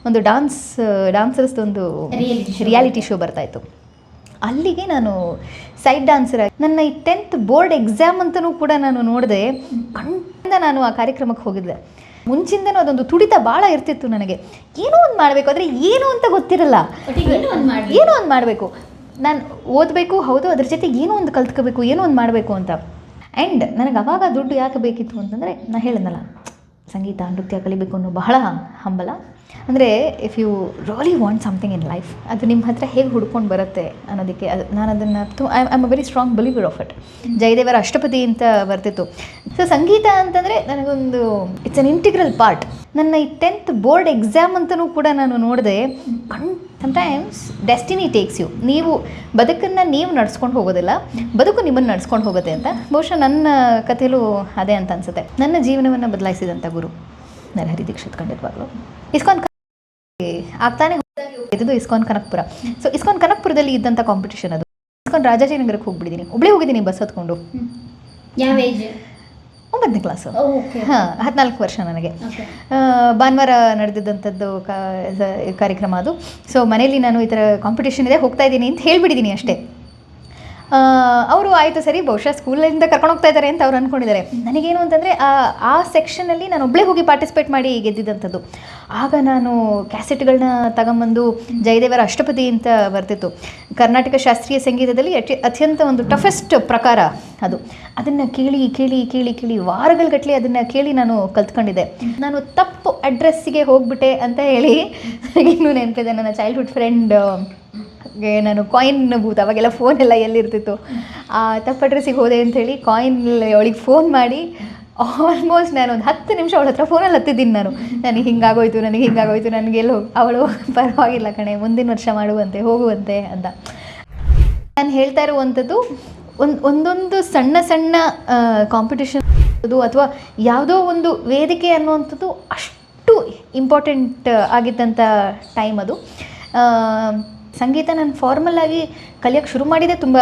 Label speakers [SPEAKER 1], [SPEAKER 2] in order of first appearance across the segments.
[SPEAKER 1] ಒಂದು ಡಾನ್ಸರ್ಸ್ದೊಂದು reality show ಬರ್ತಾಯಿತ್ತು. ಅಲ್ಲಿಗೆ ನಾನು ಸೈಡ್ ಡಾನ್ಸರ್ ಆಗಿ ನನ್ನ ಈ 10th ಬೋರ್ಡ್ ಎಕ್ಸಾಮ್ ಅಂತಲೂ ಕೂಡ ನಾನು ನೋಡಿದೆ. ಕಣ್ಣಿಂದ ನಾನು ಆ ಕಾರ್ಯಕ್ರಮಕ್ಕೆ ಹೋಗಿದ್ದೆ. ಮುಂಚಿಂದನೂ ಅದೊಂದು ತುಡಿತ ಭಾಳ ಇರ್ತಿತ್ತು ನನಗೆ. ಏನೋ ಒಂದು ಮಾಡಬೇಕು, ಆದರೆ ಏನು ಅಂತ ಗೊತ್ತಿರಲ್ಲ. ಏನೋ ಒಂದು ಮಾಡಬೇಕು, ನಾನು ಓದಬೇಕು, ಹೌದು, ಅದ್ರ ಜೊತೆ ಏನೋ ಒಂದು ಕಲ್ತ್ಕೋಬೇಕು, ಏನೋ ಒಂದು ಮಾಡಬೇಕು ಅಂತ. ಆ್ಯಂಡ್ ನನಗೆ ಅವಾಗ ದುಡ್ಡು ಯಾಕೆ ಬೇಕಿತ್ತು ಅಂತಂದರೆ, ನಾನು ಹೇಳಿದ್ನಲ್ಲ, ಸಂಗೀತ ನೃತ್ಯ ಕಲಿಬೇಕು ಅನ್ನೋ ಬಹಳ ಹಂಬಲ. ಅಂದರೆ if you really want something in life, ಅದು ನಿಮ್ಮ ಹತ್ರ ಹೇಗೆ ಹುಡ್ಕೊಂಡು ಬರುತ್ತೆ ಅನ್ನೋದಕ್ಕೆ ನಾನು ಅದನ್ನು I am a very strong believer of it. ಜಯದೇವರ ಅಷ್ಟಪದಿ ಅಂತ ಬರ್ತಿತ್ತು. ಸೊ ಸಂಗೀತ ಅಂತಂದರೆ ನನಗೊಂದು ಇಟ್ಸ್ ಅನ್ ಇಂಟಿಗ್ರಲ್ ಪಾರ್ಟ್. ನನ್ನ ಈ 10th ಬೋರ್ಡ್ ಎಕ್ಸಾಮ್ ಅಂತಲೂ ಕೂಡ ನಾನು ನೋಡಿದೆ. Sometimes destiny takes you. ನೀವು ಬದುಕನ್ನು ನೀವು ನಡ್ಸ್ಕೊಂಡು ಹೋಗೋದಿಲ್ಲ, ಬದುಕು ನಿಮ್ಮನ್ನು ನಡ್ಸ್ಕೊಂಡು ಹೋಗುತ್ತೆ ಅಂತ. ಬಹುಶಃ ನನ್ನ ಕಥೆಯಲ್ಲೂ ಅದೇ ಅಂತ ಅನಿಸುತ್ತೆ. ನನ್ನ ಜೀವನವನ್ನು ಬದಲಾಯಿಸಿದಂಥ ಗುರು ನರಹರಿ ದೀಕ್ಷಿತ್. ಖಂಡಿತವಾಗ್ಲೂ ಇಸ್ಕಾನ್ ಆಗ್ತಾನೆ ಇದ್ದು ಇಸ್ಕಾನ್ ಕನಕಪುರ. ಸೊ ಇಸ್ಕಾನ್ ಕನಕಪುರದಲ್ಲಿ ಇದ್ದಂಥ ಕಾಂಪಿಟೇಷನ್ ಅದು. ಇಸ್ಕಾನ್ ರಾಜಾಜಿನಗರಕ್ಕೆ ಹೋಗ್ಬಿಟ್ಟಿದ್ದೀನಿ, ಒಬ್ಬಳೇ ಹೋಗಿದ್ದೀನಿ ಬಸ್ ಹತ್ಕೊಂಡು.
[SPEAKER 2] ಯಾವ ಏಜ್?
[SPEAKER 1] 9ನೇ ಕ್ಲಾಸು. ಹಾಂ, 14 ವರ್ಷ ನನಗೆ. ಭಾನುವಾರ ನಡೆದಿದ್ದಂಥದ್ದು ಕಾರ್ಯಕ್ರಮ ಅದು. ಸೊ ಮನೇಲಿ ನಾನು ಈ ಥರ ಕಾಂಪಿಟೇಷನ್ ಇದೆ, ಹೋಗ್ತಾ ಇದ್ದೀನಿ ಅಂತ ಹೇಳಿಬಿಟ್ಟಿದ್ದೀನಿ ಅಷ್ಟೇ. ಅವರು ಆಯಿತು ಸರಿ, ಬಹುಶಃ ಸ್ಕೂಲಿಂದ ಕರ್ಕೊಂಡು ಹೋಗ್ತಾ ಇದ್ದಾರೆ ಅಂತ ಅವ್ರು ಅಂದ್ಕೊಂಡಿದ್ದಾರೆ. ನನಗೇನು ಅಂತಂದರೆ ಆ ಸೆಕ್ಷನಲ್ಲಿ ನಾನು ಒಬ್ಬಳೇ ಹೋಗಿ ಪಾರ್ಟಿಸಿಪೇಟ್ ಮಾಡಿ ಗೆದ್ದಿದ್ದಂಥದ್ದು. ಆಗ ನಾನು ಕ್ಯಾಸೆಟ್ಗಳನ್ನ ತಗೊಂಬಂದು ಜಯದೇವರ ಅಷ್ಟಪದಿ ಅಂತ ಬರ್ತಿತ್ತು. ಕರ್ನಾಟಕ ಶಾಸ್ತ್ರೀಯ ಸಂಗೀತದಲ್ಲಿ ಅತ್ಯಂತ ಒಂದು ಟಫೆಸ್ಟ್ ಪ್ರಕಾರ ಅದು. ಅದನ್ನು ಕೇಳಿ ಕೇಳಿ ಕೇಳಿ ಕೇಳಿ ವಾರಗಟ್ಟಲೆ ಅದನ್ನು ಕೇಳಿ ನಾನು ಕಲ್ತ್ಕೊಂಡಿದ್ದೆ. ನಾನು ತಪ್ಪು ಅಡ್ರೆಸ್ಸಿಗೆ ಹೋಗ್ಬಿಟ್ಟೆ ಅಂತ ಹೇಳಿ ಇನ್ನೂ ನೆನಪಿದೆ. ನನ್ನ ಚೈಲ್ಡ್ಹುಡ್ ಫ್ರೆಂಡ್ ನಾನು ಕಾಯಿನ್ ಬೂತ್, ಅವಾಗೆಲ್ಲ ಫೋನೆಲ್ಲ ಎಲ್ಲಿರ್ತಿತ್ತು, ತಪ್ಪು ಅಡ್ರೆಸ್ಸಿಗೆ ಹೋದೆ ಅಂಥೇಳಿ ಕಾಯಿನ್ ಅವಳಿಗೆ ಫೋನ್ ಮಾಡಿ ಆಲ್ಮೋಸ್ಟ್ ನಾನು ಒಂದು 10 ನಿಮಿಷ ಅವಳ ಹತ್ರ ಫೋನಲ್ಲಿ ಹತ್ತಿದ್ದೀನಿ. ನನಗೆ ಹಿಂಗಾಗೋಯ್ತು, ನನಗೆಲ್ಲೋ. ಅವಳು ಪರವಾಗಿಲ್ಲ ಕಣೆ, ಮುಂದಿನ ವರ್ಷ ಮಾಡುವಂತೆ, ಹೋಗುವಂತೆ ಅಂತ. ನಾನು ಹೇಳ್ತಾ ಇರುವಂಥದ್ದು ಒಂದೊಂದು ಸಣ್ಣ ಸಣ್ಣ ಕಾಂಪಿಟೇಷನ್ ಅಥವಾ ಯಾವುದೋ ಒಂದು ವೇದಿಕೆ ಅನ್ನುವಂಥದ್ದು ಅಷ್ಟು ಇಂಪಾರ್ಟೆಂಟ್ ಆಗಿದ್ದಂಥ ಟೈಮ್ ಅದು. ಸಂಗೀತ ನಾನು ಫಾರ್ಮಲ್ಲಾಗಿ ಕಲಿಯೋಕ್ಕೆ ಶುರು ಮಾಡಿದೆ ತುಂಬ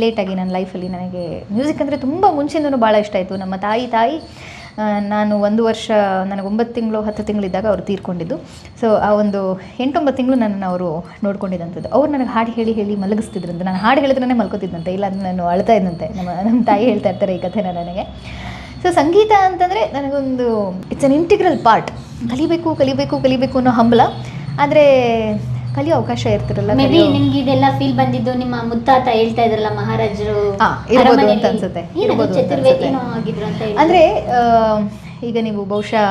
[SPEAKER 1] ಲೇಟಾಗಿ ನನ್ನ ಲೈಫಲ್ಲಿ. ನನಗೆ ಮ್ಯೂಸಿಕ್ ಅಂದರೆ ತುಂಬ ಮುಂಚಿಂದನೂ ಭಾಳ ಇಷ್ಟ ಆಯಿತು. ನಮ್ಮ ತಾಯಿ ನಾನು 1 ವರ್ಷ, ನನಗೆ 9 ತಿಂಗಳು 10 ತಿಂಗಳಿದ್ದಾಗ ಅವರು ತೀರ್ಕೊಂಡಿದ್ದು. ಸೊ ಆ ಒಂದು 8-9 ತಿಂಗಳು ನನ್ನನ್ನು ಅವರು ನೋಡ್ಕೊಂಡಿದ್ದಂಥದ್ದು. ಅವ್ರು ನನಗೆ ಹಾಡು ಹೇಳಿ ಹೇಳಿ ಮಲಗಿಸ್ತಿದ್ರಂತೆ. ನಾನು ಹಾಡು ಹೇಳಿದ್ರೇ ಮಲ್ಕೋತಿದ್ದಂತೆ, ಇಲ್ಲ ನಾನು ಅಳ್ತಾ ಇದ್ದಂತೆ. ನಮ್ಮ ತಾಯಿ ಹೇಳ್ತಾ ಇರ್ತಾರೆ ಈ ಕಥೆನ ನನಗೆ. ಸೊ ಸಂಗೀತ ಅಂತಂದರೆ ನನಗೊಂದು ಇಟ್ಸ್ ಅನ್ ಇಂಟಿಗ್ರಲ್ ಪಾರ್ಟ್. ಕಲಿಬೇಕು ಅನ್ನೋ ಹಂಬಲ. ಆದರೆ ಕಲಿಯೋ ಅವಕಾಶ ಇರ್ತಿರಲ್ಲ.
[SPEAKER 2] ಮೇಬಿ ನಿಮ್ಗೆ ಇದೆಲ್ಲ ಫೀಲ್ ಬಂದಿದ್ದು ನಿಮ್ಮ ಮುತ್ತಾತ ಹೇಳ್ತಾ ಇದ್ರಲ್ಲ, ಮಹಾರಾಜರು
[SPEAKER 1] ಇರ್ಬೋದು ಅಂತ ಅನ್ಸುತ್ತೆ. ಅಂದರೆ ಈಗ ನೀವು ಬಹುಶಃ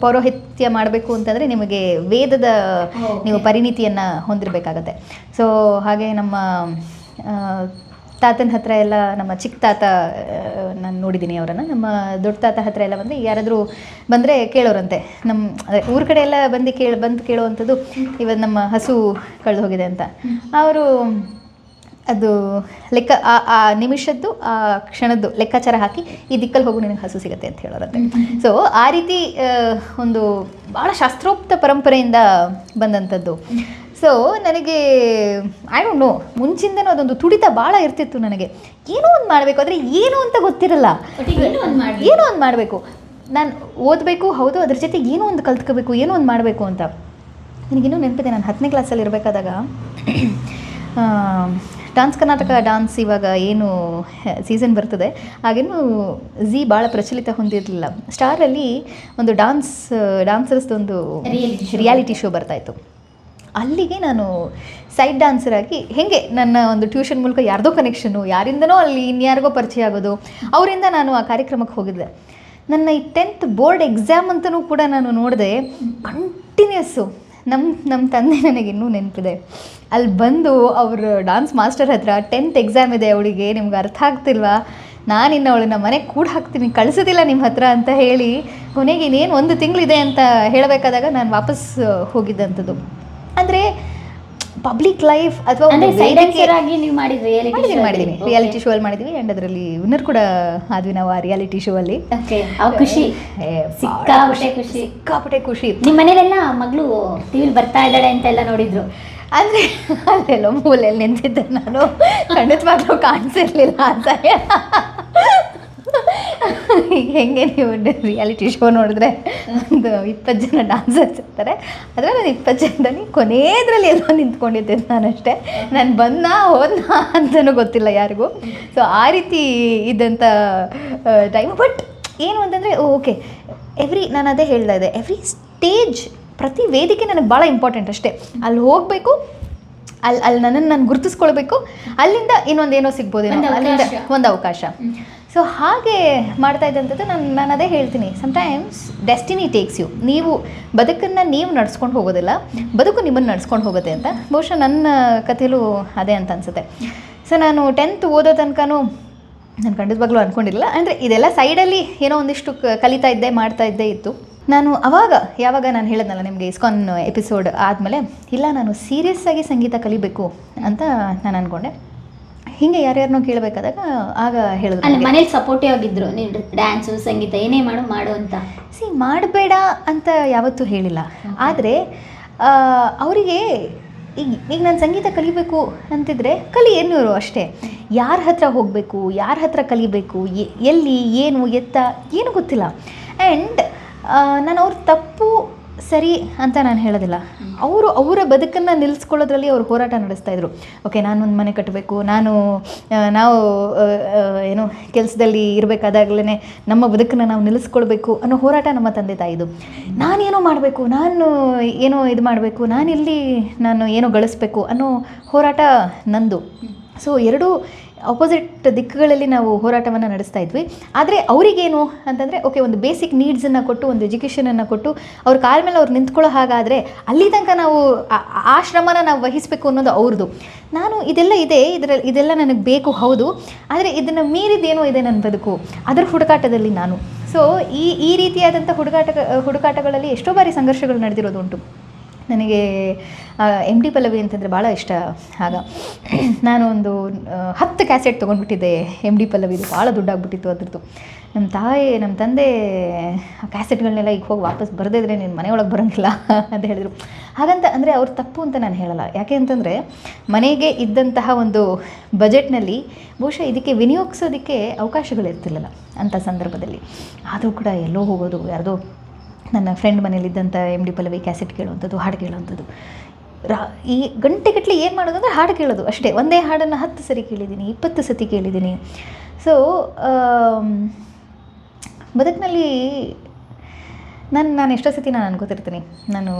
[SPEAKER 1] ಪೌರೋಹಿತ್ಯ ಮಾಡಬೇಕು ಅಂತಂದರೆ ನಿಮಗೆ ವೇದದ ನೀವು ಪರಿಣಿತಿಯನ್ನು ಹೊಂದಿರಬೇಕಾಗತ್ತೆ. ಸೊ ಹಾಗೆ ನಮ್ಮ ತಾತನ ಹತ್ರ ಎಲ್ಲ, ನಮ್ಮ ಚಿಕ್ಕ ತಾತ ನಾನು ನೋಡಿದ್ದೀನಿ ಅವರನ್ನು. ನಮ್ಮ ದೊಡ್ಡ ತಾತ ಹತ್ರ ಎಲ್ಲ ಬಂದರೆ ಯಾರಾದರೂ ಬಂದರೆ ಕೇಳೋರಂತೆ. ನಮ್ಮ ಊರ ಕಡೆ ಎಲ್ಲ ಬಂದು ಕೇಳುವಂಥದ್ದು, ಇವತ್ತು ನಮ್ಮ ಹಸು ಕಳೆದು ಹೋಗಿದೆ ಅಂತ. ಅವರು ಅದು ಲೆಕ್ಕ ಆ ನಿಮಿಷದ್ದು ಆ ಕ್ಷಣದ್ದು ಲೆಕ್ಕಾಚಾರ ಹಾಕಿ ಈ ದಿಕ್ಕಲ್ಲಿ ಹೋಗು ನಿನಗೆ ಹಸು ಸಿಗುತ್ತೆ ಅಂತ ಹೇಳೋರಂತೆ. ಸೊ ಆ ರೀತಿ ಒಂದು ಭಾಳ ಶಾಸ್ತ್ರೋಕ್ತ ಪರಂಪರೆಯಿಂದ ಬಂದಂಥದ್ದು. ಸೊ ನನಗೆ ಐ ಡೋಂಟ್ ನೋ, ಮುಂಚಿಂದನೂ ಅದೊಂದು ತುಡಿತ ಭಾಳ ಇರ್ತಿತ್ತು ನನಗೆ. ಏನೋ ಒಂದು ಮಾಡಬೇಕು, ಆದರೆ ಏನು ಅಂತ ಗೊತ್ತಿರಲ್ಲ. ಏನೋ ಒಂದು ಮಾಡಬೇಕು, ನಾನು ಓದಬೇಕು, ಹೌದು, ಅದ್ರ ಜೊತೆ ಏನೋ ಒಂದು ಕಲ್ತ್ಕೋಬೇಕು, ಏನೋ ಒಂದು ಮಾಡಬೇಕು ಅಂತ. ನನಗಿನ್ನೂ ನೆನಪಿದೆ, ನಾನು 10ನೇ ಕ್ಲಾಸಲ್ಲಿ ಇರಬೇಕಾದಾಗ ಡಾನ್ಸ್ ಕರ್ನಾಟಕ ಡಾನ್ಸ್ ಇವಾಗ ಏನು ಸೀಸನ್ ಬರ್ತದೆ, ಹಾಗೇನು ಝೀ ಭಾಳ ಪ್ರಚಲಿತ ಹೊಂದಿರಲಿಲ್ಲ. ಸ್ಟಾರಲ್ಲಿ ಒಂದು ಡಾನ್ಸರ್ಸ್ದೊಂದು ರಿಯಾಲಿಟಿ ಶೋ ಬರ್ತಾಯಿತ್ತು. ಅಲ್ಲಿಗೆ ನಾನು ಸೈಡ್ ಡಾನ್ಸರ್ ಆಗಿ ಹೇಗೆ ನನ್ನ ಒಂದು ಟ್ಯೂಷನ್ ಮೂಲಕ ಯಾರ್ದೋ ಕನೆಕ್ಷನು, ಯಾರಿಂದನೋ ಅಲ್ಲಿ ಇನ್ಯಾರಿಗೋ ಪರಿಚಯ ಆಗೋದು, ಅವರಿಂದ ನಾನು ಆ ಕಾರ್ಯಕ್ರಮಕ್ಕೆ ಹೋಗಿದ್ದೆ. ನನ್ನ ಈ 10th ಬೋರ್ಡ್ ಎಕ್ಸಾಮ್ ಅಂತಲೂ ಕೂಡ ನಾನು ನೋಡಿದೆ. ಕಂಟಿನ್ಯೂಸ್ಸು ನಮ್ಮ ತಂದೆ ನನಗೆ ಇನ್ನೂ ನೆನಪಿದೆ. ಅಲ್ಲಿ ಬಂದು ಅವರು ಡಾನ್ಸ್ ಮಾಸ್ಟರ್ ಹತ್ರ 10th ಎಕ್ಸಾಮ್ ಇದೆ ಅವಳಿಗೆ, ನಿಮ್ಗೆ ಅರ್ಥ ಆಗ್ತಿಲ್ವಾ, ನಾನಿನ್ನು ಅವಳನ್ನ ಮನೆಗೆ ಕೂಡ ಹಾಕ್ತೀನಿ, ಕಳಿಸೋದಿಲ್ಲ ನಿಮ್ಮ ಹತ್ರ ಅಂತ ಹೇಳಿ ಕೊನೆಗೆ ಇನ್ನೇನು 1 ತಿಂಗಳಿದೆ ಅಂತ ಹೇಳಬೇಕಾದಾಗ ನಾನು ವಾಪಸ್ ಹೋಗಿದ್ದಂಥದ್ದು. ಅಂದರೆ ಪಬ್ಲಿಕ್ ಲೈಫ್ ಅಥವಾ ಮಾಡಿದ್ದೀವಿ, ರಿಯಾಲಿಟಿ ಶೋ ಅಲ್ಲಿ ಮಾಡಿದ್ವಿ. ಆ್ಯಂಡ್ ಅದರಲ್ಲಿ ವಿನ್ನರ್ ಕೂಡ ಆದ್ವಿ ನಾವು ಆ ರಿಯಾಲಿಟಿ ಶೋ ಅಲ್ಲಿ.
[SPEAKER 2] ಖುಷಿ,
[SPEAKER 1] ಸಿಕ್ಕಾಪಟ್ಟೆ ಖುಷಿ.
[SPEAKER 2] ನಿಮ್ಮ ಮನೇಲೆಲ್ಲ ಮಗಳು ಟಿವಿಲಿ ಬರ್ತಾ ಇದ್ದಾಳೆ ಅಂತೆಲ್ಲ ನೋಡಿದ್ರು.
[SPEAKER 1] ಅಂದರೆ ಅಲ್ಲೆಲ್ಲೋ ಮೂಲೆಯಲ್ಲಿ ನಿಂತಿದ್ದೆ ನಾನು, ಖಂಡಿತವಾಗ್ಲೂ ಕಾಣಿಸಿರ್ಲಿಲ್ಲ ಅಂತ. ಈಗ ಹೆಂಗೆ ನೀವು ರಿಯಾಲಿಟಿ ಶೋ ನೋಡಿದ್ರೆ ಒಂದು 20 ಜನ ಡಾನ್ಸರ್ಸ್ ಇರ್ತಾರೆ, ಅದರಲ್ಲಿ ಒಂದು 20 ಜನದಲ್ಲಿ ಕೊನೆಯದ್ರಲ್ಲಿ ಎಲ್ಲೋ ನಿಂತ್ಕೊಂಡಿದ್ದೆ ನಾನಷ್ಟೇ. ನಾನು ಬಂದ ಹೋದ ಅಂತಲೂ ಗೊತ್ತಿಲ್ಲ ಯಾರಿಗೂ. ಸೊ ಆ ರೀತಿ ಇದ್ದಂಥ ಟೈಮ್. ಬಟ್ ಏನು ಅಂತಂದರೆ ಓಕೆ, ನಾನು ಅದೇ ಹೇಳ್ತಾ ಇದ್ದೆ, ಎವ್ರಿ ಸ್ಟೇಜ್, ಪ್ರತಿ ವೇದಿಕೆ ನನಗೆ ಭಾಳ ಇಂಪಾರ್ಟೆಂಟ್ ಅಷ್ಟೇ. ಅಲ್ಲಿ ಹೋಗಬೇಕು, ಅಲ್ಲಿ ನನ್ನನ್ನು ನಾನು ಗುರುತಿಸ್ಕೊಳ್ಬೇಕು, ಅಲ್ಲಿಂದ ಇನ್ನೊಂದೇನೋ ಸಿಗ್ಬೋದು, ಅಲ್ಲಿಂದ ಒಂದು ಅವಕಾಶ. ಸೊ ಹಾಗೆ ಮಾಡ್ತಾ ಇದ್ದಂಥದ್ದು ನಾನು ಅದೇ ಹೇಳ್ತೀನಿ, ಸಮ್ಟೈಮ್ಸ್ ಡೆಸ್ಟಿನಿ ಟೇಕ್ಸ್ ಯು. ನೀವು ಬದುಕನ್ನು ನೀವು ನಡ್ಸ್ಕೊಂಡು ಹೋಗೋದಿಲ್ಲ, ಬದುಕು ನಿಮ್ಮನ್ನು ನಡ್ಸ್ಕೊಂಡು ಹೋಗುತ್ತೆ ಅಂತ ಬಹುಶಃ ನನ್ನ ಕಥೆಯಲ್ಲೂ ಅದೇ ಅಂತ ಅನಿಸುತ್ತೆ. ಸೊ ನಾನು 10th ಓದೋ ತನಕನೂ ನಾನು ಖಂಡಿತವಾಗ್ಲೂ ಅಂದ್ಕೊಂಡಿರಲಿಲ್ಲ. ಅಂದರೆ ಇದೆಲ್ಲ ಸೈಡಲ್ಲಿ ಏನೋ ಒಂದಿಷ್ಟು ಕಲಿತಾ ಇದ್ದೆ, ಮಾಡ್ತಾ ಇದ್ದೇ ಇತ್ತು. ನಾನು ಯಾವಾಗ ನಾನು ಹೇಳಿದ್ನಲ್ಲ ನಿಮಗೆ ಇಸ್ಕಾನ್ ಎಪಿಸೋಡ್ ಆದಮೇಲೆ, ಇಲ್ಲ ನಾನು ಸೀರಿಯಸ್ಸಾಗಿ ಸಂಗೀತ ಕಲಿಬೇಕು ಅಂತ ನಾನು ಅಂದ್ಕೊಂಡೆ. ಹೀಗೆ ಯಾರ್ಯಾರನ್ನೋ ಕೇಳಬೇಕಾದಾಗ ಆಗ ಹೇಳಿದ್ರು,
[SPEAKER 2] ಅಲ್ಲಿ ಮನೇಲಿ ಸಪೋರ್ಟಿವ್ ಆಗಿದ್ರು, ನೀನು ಡ್ಯಾನ್ಸು ಸಂಗೀತ ಏನೇ ಮಾಡು ಅಂತ.
[SPEAKER 1] ಮಾಡಬೇಡ ಅಂತ ಯಾವತ್ತೂ ಹೇಳಿಲ್ಲ. ಆದರೆ ಅವರಿಗೆ ಈಗ ನಾನು ಸಂಗೀತ ಕಲಿಬೇಕು ಅಂತಿದ್ರೆ ಕಲಿ ಎನ್ನುವರು ಅಷ್ಟೇ. ಯಾರ ಹತ್ರ ಹೋಗಬೇಕು, ಯಾರ ಹತ್ರ ಕಲಿಬೇಕು, ಎಲ್ಲಿ ಏನು ಎತ್ತ ಏನು ಗೊತ್ತಿಲ್ಲ. ಆ್ಯಂಡ್ ನಾನು ಅವ್ರ ತಪ್ಪು ಸರಿ ಅಂತ ನಾನು ಹೇಳೋದಿಲ್ಲ. ಅವರ ಬದುಕನ್ನು ನಿಲ್ಲಿಸ್ಕೊಳ್ಳೋದ್ರಲ್ಲಿ ಅವರು ಹೋರಾಟ ನಡೆಸ್ತಾಯಿದ್ರು. ಓಕೆ, ನಾನೊಂದು ಮನೆ ಕಟ್ಟಬೇಕು, ನಾವು ಏನು ಕೆಲಸದಲ್ಲಿ ಇರಬೇಕಾದಾಗಲೇ ನಮ್ಮ ಬದುಕನ್ನು ನಾವು ನಿಲ್ಲಿಸ್ಕೊಳ್ಬೇಕು ಅನ್ನೋ ಹೋರಾಟ ನಮ್ಮ ತಂದೆ ತಾಯಿದು. ನಾನೇನೋ ಮಾಡಬೇಕು, ನಾನು ಏನೋ ಇದು ಮಾಡಬೇಕು, ನಾನು ಏನೋ ಗಳಿಸ್ಬೇಕು ಅನ್ನೋ ಹೋರಾಟ ನಂದು. ಸೊ ಎರಡೂ ಅಪೋಸಿಟ್ ದಿಕ್ಕುಗಳಲ್ಲಿ ನಾವು ಹೋರಾಟವನ್ನು ನಡೆಸ್ತಾ ಇದ್ವಿ. ಆದರೆ ಅವರಿಗೇನು ಅಂತಂದರೆ, ಓಕೆ, ಒಂದು ಬೇಸಿಕ್ ನೀಡ್ಸನ್ನು ಕೊಟ್ಟು, ಒಂದು ಎಜುಕೇಷನನ್ನು ಕೊಟ್ಟು, ಅವ್ರ ಕಾಲ ಮೇಲೆ ಅವ್ರು ನಿಂತ್ಕೊಳ್ಳೋ ಹಾಗಾದರೆ ಅಲ್ಲಿ ತನಕ ನಾವು ಆ ಶ್ರಮನ ನಾವು ವಹಿಸಬೇಕು ಅನ್ನೋದು ಅವ್ರದ್ದು. ನಾನು ಇದೆಲ್ಲ ನನಗೆ ಬೇಕು, ಹೌದು, ಆದರೆ ಇದನ್ನು ಮೀರಿದೇನೋ ಇದೆ ನನ್ನ ಬದುಕು, ಅದರ ಹುಡುಕಾಟದಲ್ಲಿ ನಾನು. ಸೊ ಈ ರೀತಿಯಾದಂಥ ಹುಡುಕಾಟಗಳಲ್ಲಿ ಎಷ್ಟೋ ಬಾರಿ ಸಂಘರ್ಷಗಳು ನಡೆದಿರೋದು ಉಂಟು. ನನಗೆ MD ಪಲ್ಲವಿ ಅಂತಂದರೆ ಭಾಳ ಇಷ್ಟ. ಆಗ ನಾನು ಒಂದು 10 ಕ್ಯಾಸೆಟ್ ತೊಗೊಂಡ್ಬಿಟ್ಟಿದ್ದೆ MD ಪಲ್ಲವಿದು. ಭಾಳ ದುಡ್ಡಾಗ್ಬಿಟ್ಟಿತ್ತು ಅದ್ರದ್ದು. ನಮ್ಮ ತಂದೆ ಆ ಕ್ಯಾಸೆಟ್ಗಳನ್ನೆಲ್ಲ ಈಗ ಹೋಗಿ ವಾಪಸ್ ಬರದಿದ್ರೆ ನೀನು ಮನೆಯೊಳಗೆ ಬರೋಂಗಿಲ್ಲ ಅಂತ ಹೇಳಿದರು. ಹಾಗಂತ ಅಂದರೆ ಅವ್ರ ತಪ್ಪು ಅಂತ ನಾನು ಹೇಳಲ್ಲ. ಯಾಕೆ ಅಂತಂದರೆ ಮನೆಗೆ ಇದ್ದಂತಹ ಒಂದು ಬಜೆಟ್ನಲ್ಲಿ ಬಹುಶಃ ಇದಕ್ಕೆ ವಿನಿಯೋಗಿಸೋದಕ್ಕೆ ಅವಕಾಶಗಳಿರ್ತಿರಲಿಲ್ಲ ಅಂಥ ಸಂದರ್ಭದಲ್ಲಿ. ಆದರೂ ಕೂಡ ಎಲ್ಲೋ ಹೋಗೋದು, ಯಾರ್ದೋ ನನ್ನ ಫ್ರೆಂಡ್ ಮನೇಲಿದ್ದಂಥ MD ಪಲ್ಲವಿ ಕ್ಯಾಸೆಟ್ ಕೇಳುವಂಥದ್ದು, ಹಾಡು ಕೇಳುವಂಥದ್ದು. ಈ ಗಂಟೆಗಟ್ಟಲೆ ಏನು ಮಾಡೋದು ಅಂದರೆ ಹಾಡು ಕೇಳೋದು ಅಷ್ಟೇ. ಒಂದೇ ಹಾಡನ್ನು 10 ಸರಿ ಕೇಳಿದ್ದೀನಿ, 20 ಸತಿ ಕೇಳಿದ್ದೀನಿ. ಸೊ ಬದುಕಿನಲ್ಲಿ ನಾನು ಎಷ್ಟೋ ಸತಿ ನಾನು ಅನ್ಕೋತಿರ್ತೀನಿ, ನಾನು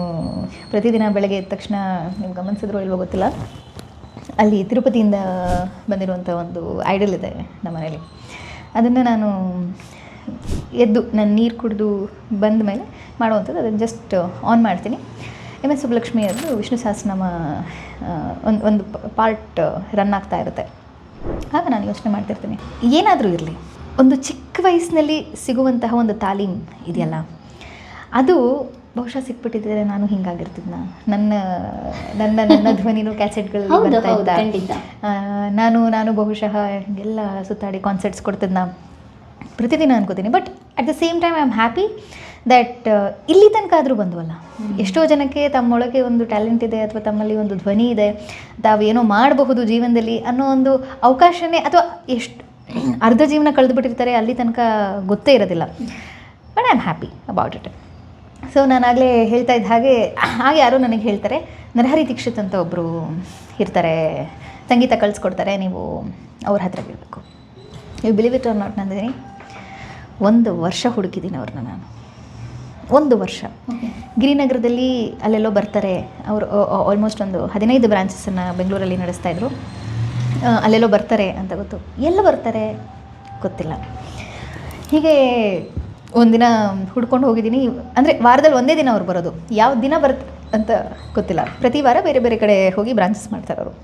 [SPEAKER 1] ಪ್ರತಿದಿನ ಬೆಳಗ್ಗೆ ಎದ್ದ ತಕ್ಷಣ, ನೀವು ಗಮನಿಸಿದ್ರೋ ಇಲ್ವೋ ಗೊತ್ತಿಲ್ಲ, ಅಲ್ಲಿ ತಿರುಪತಿಯಿಂದ ಬಂದಿರುವಂಥ ಒಂದು ಐಡಲ್ ಇದೆ ನಮ್ಮ ಮನೇಲಿ. ಅದನ್ನು ನಾನು ಎದ್ದು ನಾನು ನೀರು ಕುಡಿದು ಬಂದ ಮೇಲೆ ಮಾಡುವಂಥದ್ದು. ಅದನ್ನು ಜಸ್ಟ್ ಆನ್ ಮಾಡ್ತೀನಿ. MS ಸುಬ್ಬಲಕ್ಷ್ಮಿ ಅದು ವಿಷ್ಣು ಸಹಸ್ರನಾಮ ಒಂದು ಪಾರ್ಟ್ ರನ್ ಆಗ್ತಾ ಇರುತ್ತೆ. ಆಗ ನಾನು ಯೋಚನೆ ಮಾಡ್ತಿರ್ತೀನಿ, ಏನಾದರೂ ಇರಲಿ, ಒಂದು ಚಿಕ್ಕ ವಯಸ್ಸಿನಲ್ಲಿ ಸಿಗುವಂತಹ ಒಂದು ತಾಲೀಮ್ ಇದೆಯಲ್ಲ, ಅದು ಬಹುಶಃ ಸಿಕ್ಬಿಟ್ಟಿದ್ದರೆ ನಾನು ಹಿಂಗಾಗಿರ್ತಿದ್ನ. ನನ್ನ ಧ್ವನಿನೂ ಕ್ಯಾಸೆಟ್ಗಳಲ್ಲಿ ಬರ್ತಾ ಇದ್ದ. ನಾನು ಬಹುಶಃ ಎಲ್ಲ ಸುತ್ತಾಡಿ ಕಾನ್ಸರ್ಟ್ಸ್ ಕೊಡ್ತಿದ್ನ ಪ್ರತಿದಿನ ಅನ್ಕೋತೀನಿ. But at the same time I am happy that ಇಲ್ಲಿ ತನಕ ಆದರೂ ಬಂದವಲ್ಲ. ಎಷ್ಟೋ ಜನಕ್ಕೆ ತಮ್ಮೊಳಗೆ ಒಂದು ಟ್ಯಾಲೆಂಟ್ ಇದೆ, ಅಥವಾ ತಮ್ಮಲ್ಲಿ ಒಂದು ಧ್ವನಿ ಇದೆ, ತಾವೇನೋ ಮಾಡಬಹುದು ಜೀವನದಲ್ಲಿ ಅನ್ನೋ ಒಂದು ಅವಕಾಶನೇ, ಅಥವಾ ಎಷ್ಟು ಅರ್ಧ ಜೀವನ ಕಳೆದುಬಿಟ್ಟಿರ್ತಾರೆ, ಅಲ್ಲಿ ತನಕ ಗೊತ್ತೇ ಇರೋದಿಲ್ಲ. But I am happy about it. So ನಾನಾಗಲೇ ಹೇಳ್ತಾ ಇದ್ದ ಹಾಗೆ ಯಾರೋ ನನಗೆ ಹೇಳ್ತಾರೆ, ನರಹರಿ ದೀಕ್ಷಿತ್ ಅಂತ ಒಬ್ಬರು ಇರ್ತಾರೆ, ಸಂಗೀತ ಕಲಿಸ್ಕೊಡ್ತಾರೆ, ನೀವು ಅವ್ರ ಹತ್ರ ಕೇಳಬೇಕು. ನೀವು believe it or not, Nandini 1 ವರ್ಷ ಹುಡುಕಿದ್ದೀನಿ ಅವ್ರನ್ನ ನಾನು. 1 ವರ್ಷ ಗಿರಿನಗರದಲ್ಲಿ ಅಲ್ಲೆಲ್ಲೋ ಬರ್ತಾರೆ ಅವರು. ಆಲ್ಮೋಸ್ಟ್ ಒಂದು 15 ಬ್ರಾಂಚಸನ್ನು ಬೆಂಗಳೂರಲ್ಲಿ ನಡೆಸ್ತಾಯಿದ್ರು. ಅಲ್ಲೆಲ್ಲೋ ಬರ್ತಾರೆ ಅಂತ ಗೊತ್ತು, ಎಲ್ಲ ಬರ್ತಾರೆ ಗೊತ್ತಿಲ್ಲ. ಹೀಗೆ ಒಂದಿನ ಹುಡ್ಕೊಂಡು ಹೋಗಿದ್ದೀನಿ. ಅಂದರೆ ವಾರದಲ್ಲಿ ಒಂದೇ ದಿನ ಅವ್ರು ಬರೋದು, ಯಾವ ದಿನ ಅಂತ ಗೊತ್ತಿಲ್ಲ. ಪ್ರತಿ ವಾರ ಬೇರೆ ಬೇರೆ ಕಡೆ ಹೋಗಿ ಬ್ರಾಂಚಸ್ ಮಾಡ್ತಾರೆ ಅವರು.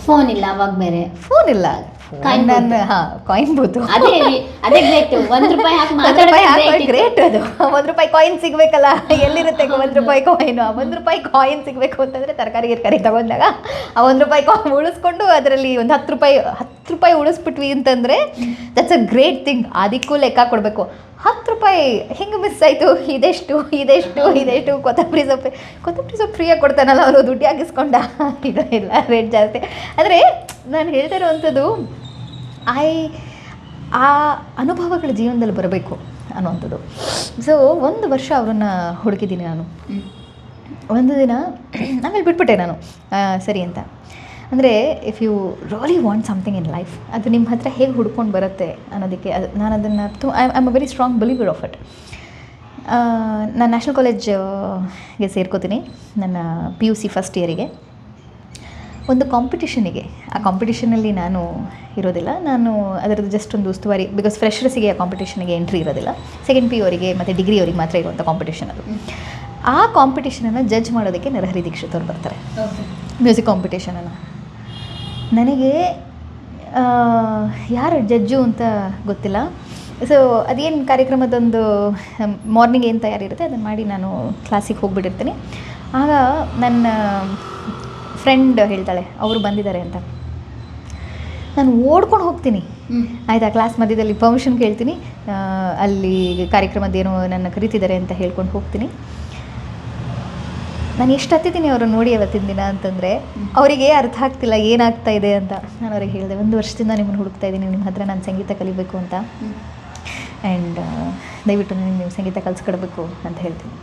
[SPEAKER 2] ಫೋನ್ ಇಲ್ಲ ಅವಾಗ, ಬೇರೆ
[SPEAKER 1] ಫೋನ್ ಇಲ್ಲ, ಕಾಯಿನ್ ಬೂತು.
[SPEAKER 2] ಅದೇ ಗ್ರೇಟ್.
[SPEAKER 1] ಗ್ರೇಟ್ ಅದು. ₹1 ಕಾಯಿನ್ ಸಿಗಬೇಕಲ್ಲ, ಎಲ್ಲಿರುತ್ತೆ ₹1 ಕಾಯಿನು? ₹1 ಕಾಯಿನ್ ಸಿಗಬೇಕು ಅಂತಂದರೆ ತರಕಾರಿ ತಗೊಂಡಾಗ ಆ ₹1 ಕಾಯಿನ್ ಉಳಿಸ್ಕೊಂಡು ಅದರಲ್ಲಿ ಒಂದು ₹10 ಉಳಿಸ್ಬಿಟ್ವಿ ಅಂತಂದರೆ ದಟ್ಸ್ ಅ ಗ್ರೇಟ್ ಥಿಂಗ್. ಅದಕ್ಕೂ ಲೆಕ್ಕ ಕೊಡಬೇಕು. ₹10 ಹೆಂಗೆ ಮಿಸ್ ಆಯಿತು? ಇದೆಷ್ಟು ಕೊತ್ತಂಬರಿ ಸೊಪ್ಪು ಫ್ರೀಯಾಗಿ ಕೊಡ್ತಾನಲ್ಲ ಅವರು, ದುಡ್ಡು ಆಗಿಸ್ಕೊಂಡ? ಇಲ್ಲ, ರೇಟ್ ಜಾಸ್ತಿ. ಅಂದರೆ ನಾನು ಹೇಳ್ತಾ ಇರೋವಂಥದ್ದು, ಆ ಅನುಭವಗಳ ಜೀವನದಲ್ಲಿ ಬರಬೇಕು ಅನ್ನುವಂಥದ್ದು. ಸೊ 1 ವರ್ಷ ಅವರನ್ನು ಹುಡುಕಿದ್ದೀನಿ ನಾನು. ಒಂದು ದಿನ ಆಮೇಲೆ ಬಿಟ್ಬಿಟ್ಟೆ ನಾನು, ಸರಿ ಅಂತ. ಅಂದರೆ if you really want something in life, ಅದು ನಿಮ್ಮ ಹತ್ರ ಹೇಗೆ ಹುಡ್ಕೊಂಡು ಬರುತ್ತೆ ಅನ್ನೋದಕ್ಕೆ ನಾನು ಅದನ್ನು I am a very strong believer of it. ನಾನು ನ್ಯಾಷನಲ್ ಕಾಲೇಜ್ಗೆ ಸೇರ್ಕೋತೀನಿ ನನ್ನ PUC ಫಸ್ಟ್ ಇಯರಿಗೆ. ಒಂದು ಕಾಂಪಿಟಿಷನಿಗೆ, ಆ ಕಾಂಪಿಟಿಷನಲ್ಲಿ ನಾನು ಇರೋದಿಲ್ಲ, ನಾನು ಅದರದ್ದು ಜಸ್ಟ್ ಒಂದು ಉಸ್ತುವಾರಿ, ಬಿಕಾಸ್ ಫ್ರೆಷರ್ಸಿಗೆ ಆ ಕಾಂಪಿಟೇಷನ್ಗೆ ಎಂಟ್ರಿ ಇರೋದಿಲ್ಲ, ಸೆಕೆಂಡ್ PU ಅವರಿಗೆ ಮತ್ತು ಡಿಗ್ರಿ ಅವರಿಗೆ ಮಾತ್ರ ಇರುವಂಥ ಕಾಂಪಿಟೇಷನ್ ಅದು. ಆ ಕಾಂಪಿಟೇಷನನ್ನು ಜಡ್ಜ್ ಮಾಡೋದಕ್ಕೆ ನರಹರಿ ದೀಕ್ಷಿತ್ ಅವ್ರು ಬರ್ತಾರೆ, ಮ್ಯೂಸಿಕ್ ಕಾಂಪಿಟೇಷನನ್ನು. ನನಗೆ ಯಾರು ಜಡ್ಜು ಅಂತ ಗೊತ್ತಿಲ್ಲ. ಸೊ ಅದೇನು ಕಾರ್ಯಕ್ರಮದೊಂದು ಮಾರ್ನಿಂಗ್ ಏನು ತಯಾರಿರುತ್ತೆ ಅದನ್ನು ಮಾಡಿ ನಾನು ಕ್ಲಾಸಿಗೆ ಹೋಗ್ಬಿಟ್ಟಿರ್ತೀನಿ. ಆಗ ನನ್ನ ಫ್ರೆಂಡ್ ಹೇಳ್ತಾಳೆ ಅವರು ಬಂದಿದ್ದಾರೆ ಅಂತ. ನಾನು ಓಡ್ಕೊಂಡು ಹೋಗ್ತೀನಿ, ಆಯಿತಾ, ಕ್ಲಾಸ್ ಮಧ್ಯದಲ್ಲಿ ಪರ್ಮಿಷನ್ ಕೇಳ್ತೀನಿ, ಅಲ್ಲಿ ಕಾರ್ಯಕ್ರಮದ್ದೇನೋ ನನ್ನ ಕರೀತಿದ್ದಾರೆ ಅಂತ ಹೇಳ್ಕೊಂಡು ಹೋಗ್ತೀನಿ. ನಾನು ಎಷ್ಟು ಹತ್ತಿದ್ದೀನಿ ಅವರು ನೋಡಿ ಅವತ್ತಿನ ದಿನ ಅಂತಂದರೆ ಅವರಿಗೆ ಅರ್ಥ ಆಗ್ತಿಲ್ಲ ಏನಾಗ್ತಾ ಇದೆ ಅಂತ. ನಾನು ಅವ್ರಿಗೆ ಹೇಳಿದೆ, 1 ವರ್ಷದಿಂದ ನಿಮ್ಮನ್ನು ಹುಡುಕ್ತಾ ಇದ್ದೀನಿ, ನಿಮ್ಮ ಹತ್ರ ನಾನು ಸಂಗೀತ ಕಲಿಬೇಕು ಅಂತ, ಆ್ಯಂಡ್ ದಯವಿಟ್ಟು ನನಗೆ ನೀವು ಸಂಗೀತ ಕಲಿಸ್ಕೊಡ್ಬೇಕು ಅಂತ ಹೇಳ್ತೀನಿ.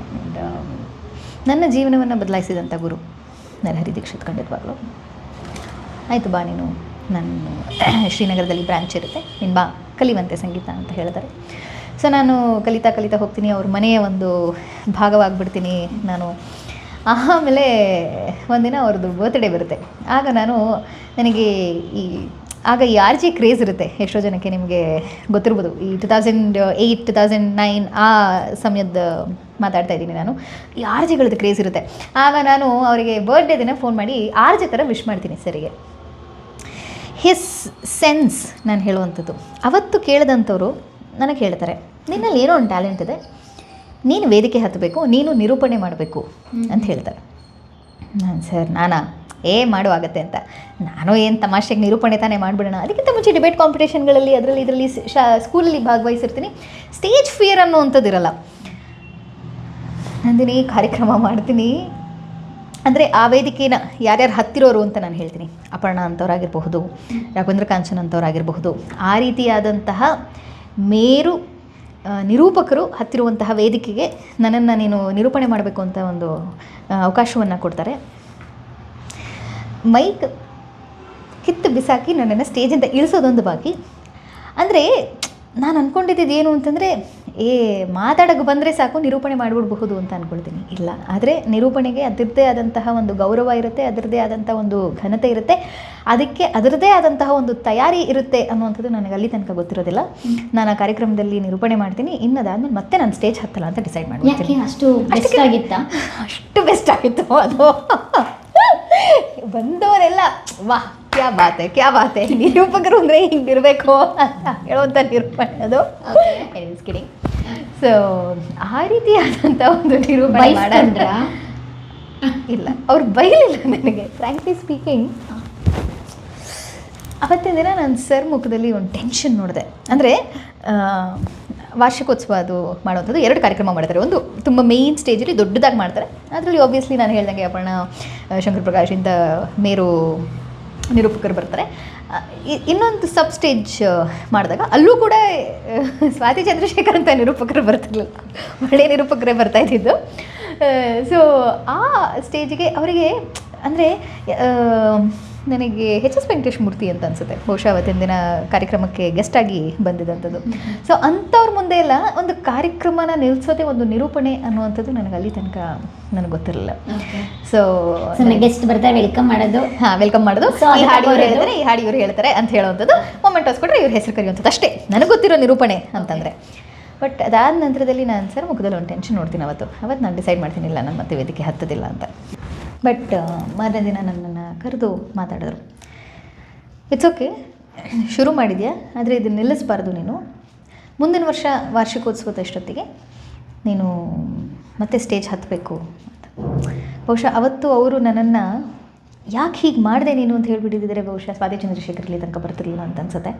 [SPEAKER 1] ಆ್ಯಂಡ್ ನನ್ನ ಜೀವನವನ್ನು ಬದಲಾಯಿಸಿದಂಥ ಗುರು ನರಹರಿ ದೀಕ್ಷಿತ್ ಖಂಡಿತವಾಗ್ಲೂ. ಆಯಿತು ಬಾ ನೀನು, ನನ್ನ ಶ್ರೀನಗರದಲ್ಲಿ ಬ್ರಾಂಚ್ ಇರುತ್ತೆ, ನೀನು ಬಾ ಕಲಿಯುವಂತೆ ಸಂಗೀತ ಅಂತ ಹೇಳ್ತಾರೆ. ಸೊ ನಾನು ಕಲಿತಾ ಹೋಗ್ತೀನಿ, ಅವ್ರ ಮನೆಯ ಒಂದು ಭಾಗವಾಗಿಬಿಡ್ತೀನಿ ನಾನು. ಆಮೇಲೆ ಒಂದಿನ ಅವ್ರದ್ದು ಬರ್ತ್ಡೇ ಬರುತ್ತೆ. ಆಗ ನನಗೆ ಆಗ ಈ RJ ಕ್ರೇಜ್ ಇರುತ್ತೆ. ಎಷ್ಟೋ ಜನಕ್ಕೆ ನಿಮಗೆ ಗೊತ್ತಿರ್ಬೋದು, ಈ 2008 2009 ಆ ಸಮಯದ ಮಾತಾಡ್ತಾ ಇದ್ದೀನಿ ನಾನು. ಈ RJಗಳದ್ದು ಕ್ರೇಜ್ ಇರುತ್ತೆ. ಆಗ ನಾನು ಅವರಿಗೆ ಬರ್ತ್ಡೇ ದಿನ ಫೋನ್ ಮಾಡಿ RJ ಥರ ವಿಶ್ ಮಾಡ್ತೀನಿ ಸರಿಗೆ. ಹಿಸ್ ಸೆನ್ಸ್ ನಾನು ಹೇಳುವಂಥದ್ದು. ಅವತ್ತು ಕೇಳಿದಂಥವ್ರು ನನಗೆ ಹೇಳ್ತಾರೆ, ನಿನ್ನಲ್ಲಿ ಏನೋ ಒಂದು ಟ್ಯಾಲೆಂಟ್ ಇದೆ, ನೀನು ವೇದಿಕೆ ಹತ್ತಬೇಕು, ನೀನು ನಿರೂಪಣೆ ಮಾಡಬೇಕು ಅಂತ ಹೇಳ್ತಾರೆ. ನಾನು ಸರ್ ನಾನಾ ಮಾಡುವಾಗತ್ತೆ ಅಂತ, ನಾನು ಏನು ತಮಾಷೆಗೆ ನಿರೂಪಣೆ ತಾನೇ ಮಾಡಿಬಿಡೋಣ. ಅದಕ್ಕಿಂತ ಮುಂಚೆ ಡಿಬೇಟ್ ಕಾಂಪಿಟೇಷನ್ಗಳಲ್ಲಿ ಇದರಲ್ಲಿ ಸ್ಕೂಲಲ್ಲಿ ಭಾಗವಹಿಸಿರ್ತೀನಿ. ಸ್ಟೇಜ್ ಫಿಯರ್ ಅನ್ನೋವಂಥದ್ದು ಇರಲ್ಲ. ನಂದಿನಿ ಕಾರ್ಯಕ್ರಮ ಮಾಡ್ತೀನಿ ಅಂದರೆ ಆ ವೇದಿಕೆನ ಯಾರ್ಯಾರು ಹತ್ತಿರೋರು ಅಂತ ನಾನು ಹೇಳ್ತೀನಿ. ಅಪರ್ಣ ಅಂಥವ್ರಾಗಿರಬಹುದು, ರಾಘವೇಂದ್ರ ಕಾಂಚನ್ ಅಂಥವ್ರಾಗಿರಬಹುದು, ಆ ರೀತಿಯಾದಂತಹ ಮೇರು ನಿರೂಪಕರು ಹತ್ತಿರುವಂತಹ ವೇದಿಕೆಗೆ ನನ್ನನ್ನು ನೀನು ನಿರೂಪಣೆ ಮಾಡಬೇಕು ಅಂತ ಒಂದು ಅವಕಾಶವನ್ನು ಕೊಡ್ತಾರೆ. ಮೈಕ್ ಕಿತ್ತು ಬಿಸಾಕಿ ನನ್ನನ್ನು ಸ್ಟೇಜಿಂದ ಇಳಿಸೋದೊಂದು ಬಾಕಿ. ಅಂದರೆ ನಾನು ಅಂದ್ಕೊಂಡಿದ್ದು ಏನು ಅಂತಂದರೆ, ಮಾತಾಡೋಕ್ಕೆ ಬಂದರೆ ಸಾಕು ನಿರೂಪಣೆ ಮಾಡಿಬಿಡಬಹುದು ಅಂತ ಅಂದ್ಕೊಳ್ತೀನಿ. ಇಲ್ಲ, ಆದರೆ ನಿರೂಪಣೆಗೆ ಅದರದ್ದೇ ಆದಂತಹ ಒಂದು ಗೌರವ ಇರುತ್ತೆ, ಅದರದ್ದೇ ಆದಂಥ ಒಂದು ಘನತೆ ಇರುತ್ತೆ, ಅದಕ್ಕೆ ಅದರದ್ದೇ ಆದಂತಹ ಒಂದು ತಯಾರಿ ಇರುತ್ತೆ ಅನ್ನುವಂಥದ್ದು ನನಗೆ ಅಲ್ಲಿ ತನಕ ಗೊತ್ತಿರೋದಿಲ್ಲ. ನಾನು ಆ ಕಾರ್ಯಕ್ರಮದಲ್ಲಿ ನಿರೂಪಣೆ ಮಾಡ್ತೀನಿ, ಇನ್ನದಾದ್ಮೇಲೆ ಮತ್ತೆ ನಾನು ಸ್ಟೇಜ್ ಹತ್ತಲ್ಲ ಅಂತ ಡಿಸೈಡ್ ಮಾಡ್ತೀನಿ.
[SPEAKER 2] ಅಷ್ಟು ಬೆಸ್ಟ್ ಆಗಿತ್ತಾ?
[SPEAKER 1] ಅಷ್ಟು ಬೆಸ್ಟ್ ಆಗಿತ್ತು ಅದು. ಬಂದವರೆಲ್ಲ ವಾಹ್ ಕ್ಯಾ ಬಾತೆ ನಿರೂಪಕರು ಅಂದರೆ ಹಿಂಗಿರಬೇಕು ಅಂತ ಹೇಳುವಂಥ ನಿರೂಪಣೆ ಅದು. ಕಿಡಿಂಗ್. ಸೊ ಆ ರೀತಿಯಾದಂಥ ಒಂದು ನಿರೂಪಣೆ ಮಾಡಿದ್ರ ಇಲ್ಲ, ಅವ್ರು ಬೈಲಿಲ್ಲ ನನಗೆ. ಫ್ರ್ಯಾಂಕ್ಲಿ ಸ್ಪೀಕಿಂಗ್, ಅವತ್ತಿನ ದಿನ ನಾನು ಸರ್ ಮುಖದಲ್ಲಿ ಒಂದು ಟೆನ್ಷನ್ ನೋಡಿದೆ. ಅಂದರೆ ವಾರ್ಷಿಕೋತ್ಸವ ಅದು ಮಾಡುವಂಥದ್ದು 2 ಕಾರ್ಯಕ್ರಮ ಮಾಡ್ತಾರೆ. ಒಂದು ತುಂಬ ಮೇಯ್ನ್ ಸ್ಟೇಜಲ್ಲಿ ದೊಡ್ಡದಾಗಿ ಮಾಡ್ತಾರೆ. ಅದರಲ್ಲಿ ಆಬ್ವಿಯಸ್ಲಿ ನಾನು ಹೇಳ್ದಂಗೆ ಅಪರ್ಣ, ಶಂಕರ್ ಪ್ರಕಾಶ್ ಇಂಥ ಮೇರು ನಿರೂಪಕರು ಬರ್ತಾರೆ. ಇನ್ನೊಂದು ಸಬ್ ಸ್ಟೇಜ್ ಮಾಡಿದಾಗ ಅಲ್ಲೂ ಕೂಡ ಸ್ವಾತಿ ಚಂದ್ರಶೇಖರ್ ಅಂತ ನಿರೂಪಕರು ಬರ್ತಿರ್ಲಿಲ್ಲ, ಒಳ್ಳೆಯ ನಿರೂಪಕರೇ ಬರ್ತಾಯಿದ್ದಿದ್ದು. ಸೊ ಆ ಸ್ಟೇಜಿಗೆ ಅವರಿಗೆ ಅಂದರೆ ನನಗೆ HS ವೆಂಕಟೇಶ್ ಮೂರ್ತಿ ಅಂತ ಅನಿಸುತ್ತೆ, ಬಹುಶಃ ಅವತ್ತಿನ ದಿನ ಕಾರ್ಯಕ್ರಮಕ್ಕೆ ಗೆಸ್ಟಾಗಿ ಬಂದಿದ್ದಂಥದ್ದು. ಸೊ ಅಂಥವ್ರ ಮುಂದೆ ಎಲ್ಲ ಒಂದು ಕಾರ್ಯಕ್ರಮನ ನಿಲ್ಲಿಸೋದೇ ಒಂದು ನಿರೂಪಣೆ ಅನ್ನುವಂಥದ್ದು ನನಗೆ ಅಲ್ಲಿ ತನಕ ನನಗೆ ಗೊತ್ತಿರಲಿಲ್ಲ. ಸೊ
[SPEAKER 2] ಗೆಸ್ಟ್ ಬರ್ತಾರೆ, ವೆಲ್ಕಮ್ ಮಾಡೋದು,
[SPEAKER 1] ವೆಲ್ಕಮ್ ಮಾಡೋದು, ಈ ಹಾಡು ಇವ್ರು ಹೇಳ್ತಾರೆ, ಈ ಹಾಡು ಇವ್ರು ಹೇಳ್ತಾರೆ ಅಂತ ಹೇಳುವಂಥದ್ದು, ಮೊಮೆಂಟ್ ಹೊಸ್ಕೊಟ್ರೆ ಇವ್ರ ಹೆಸರು ಕರೆಯುವಂಥದ್ದು ಅಷ್ಟೇ ನನಗೆ ಗೊತ್ತಿರೋ ನಿರೂಪಣೆ ಅಂತಂದರೆ. ಬಟ್ ಅದಾದ ನಂತರದಲ್ಲಿ ನಾನು ಸರ್ ಮುಖದಲ್ಲಿ ಒಂದು ಟೆನ್ಷನ್ ನೋಡ್ತೀನಿ. ಅವತ್ತು ನಾನು ಡಿಸೈಡ್ ಮಾಡ್ತೀನಿ, ಇಲ್ಲ ನಾನು ಮತ್ತೆ ವೇದಿಕೆ ಹತ್ತೋದಿಲ್ಲ ಅಂತ. ಬಟ್ ಮಾರನೇ ದಿನ ನನ್ನನ್ನು ಕರೆದು ಮಾತಾಡಿದ್ರು. ಇಟ್ಸ್ ಓಕೆ, ಶುರು ಮಾಡಿದ್ಯಾ, ಆದರೆ ಇದನ್ನು ನಿಲ್ಲಿಸಬಾರ್ದು. ನೀನು ಮುಂದಿನ ವರ್ಷ ವಾರ್ಷಿಕೋತ್ಸವದಷ್ಟೊತ್ತಿಗೆ ನೀನು ಮತ್ತೆ ಸ್ಟೇಜ್ ಹತ್ತಬೇಕು ಅಂತ. ಬಹುಶಃ ಅವತ್ತು ಅವರು ನನ್ನನ್ನು ಯಾಕೆ ಹೀಗೆ ಮಾಡಿದೆ ನೀನು ಅಂತ ಹೇಳಿಬಿಟ್ಟಿದ್ದರೆ ಬಹುಶಃ ಸ್ವಾತಿ ಚಂದ್ರಶೇಖರ್ಲಿ ತನಕ ಬರ್ತಿರಲಿಲ್ಲ ಅಂತ ಅನ್ಸುತ್ತೆ.